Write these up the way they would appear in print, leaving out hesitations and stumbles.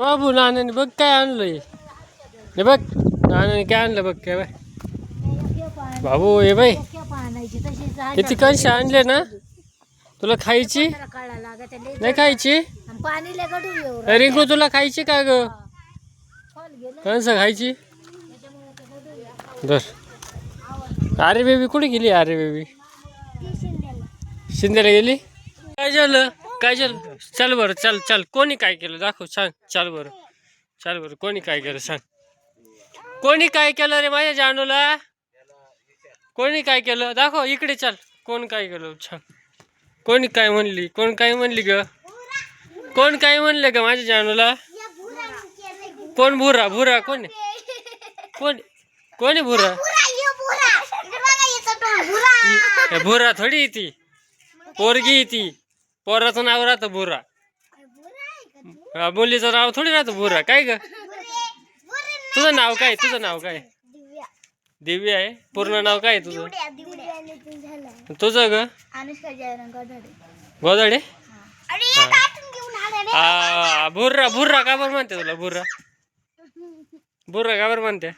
बाबू नानाने बघ काय आणलंय. हे बघ नानाने काय आणलं बघ काय बाय बाबू. हे बाई किती कंश आणले ना. तुला खायची नाही खायची. रिंकू तुला खायची का ग. कंस खायची. धर. अरे बेबी कुठे गेली. अरे बेबी शिंदेला गेली. काय झालं काय झालं. चल बरं चल चल. कोणी काय केलं दाखव सांग. चल बरं चल बरं. कोणी काय केलं सांग. कोणी काय केलं रे माझ्या जानूला. कोणी काय केलं दाखव इकडे. चल कोण काय केलं सांग. कोणी काय म्हणली. कोण काय म्हणली ग. कोण काय म्हणले ग माझ्या जानूला. कोण भुरा भुरा कोण कोण कोणी भुरा. भुरा थोडी ती पोरगी ती. पोराचं नाव राहतं भुरा. मुलीचं नाव थोडी राहतं भुरा. काय ग तुझं नाव काय. तुझं नाव काय. दिव्या आहे. पूर्ण नाव काय तुझं. तुझं ग गोदाडे. भुर्रा भुर्रा का बरं म्हणते तुला. भुर्रा भुर्रा का बरं म्हणते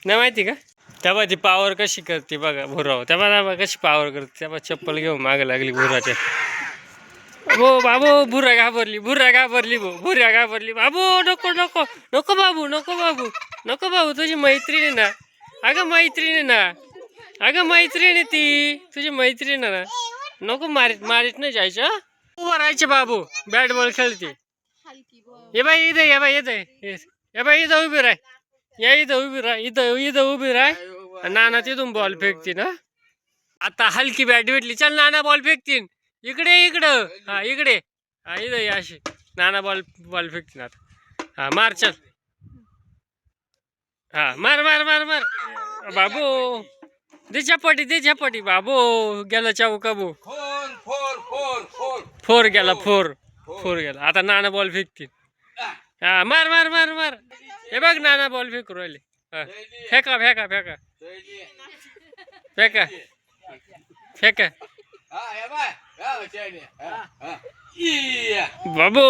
नाही माहिती का. तेव्हा ती पावर कशी करते बघा भुराव. तेव्हा कशी पावर करते. तेव्हा चप्पल घेऊन मागे लागली भुराच्या. हो बाबू भुरा घाबरली. भुरा घाबरली भाऊ. भुरा घाबरली. बाबू नको नको नको बाबू नको बाबू नको बाबू. तुझी मैत्रिणी ना. अगं मैत्रिणी ना. अगं मैत्रिणी ती तुझी मैत्रिणी ना. नको मारीत मारीत नाही जायचं. उभं राहायचे बाबू. बॅट बॉल खेळते. ये बाई इथे ये बाई येते. ये बाई इथं उभी राह. या इथं उभी राह. इथं इथं उभी राह. नाना तिथून बॉल फेकतीन. आता हलकी बॅट भेटली. चल नाना बॉल फेकतीन. इकडे इकडं. हा इकडे. हा इथं अशी नाना बॉल बॉल फेकतीन आता. हा मार चल. हा मार मार मार मार बाबू. दे झपाटी दे झपाटी बाबू. गेला चौका भाऊ. फोर गेला फोर. फोर गेला. आता नाना बॉल फेकतील. हा मार मार मार मार. हे बघ नाना बॉल फेकू राहिले. फेका फेका फेका फेका फेका. बाबू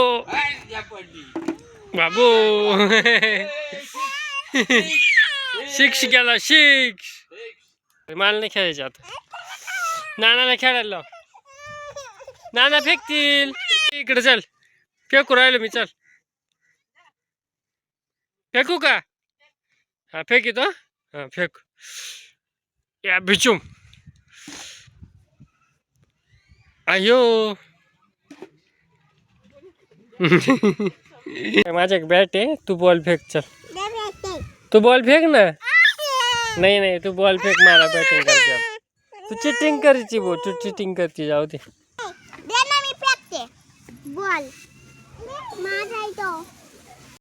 बाबू. सिक्स गेला सिक्स. मला नाही खेळायचे आता. नानाला खेळायला लाव. नाना फेकतील. इकडे चल. फेकू राहिलो मी. चल फेकू का. हा फेक येतो. हा फेक. या भिचूम. अयो माझ्या एक बॅट आहे. तू बॉल फेक. चल तू बॉल फेक ना. नाही नाही तू बॉल फेक. मला बॅटिंग करायची. तू चिटिंग करायची भाऊ. तू चिटिंग करते. जाऊ दे. बॉल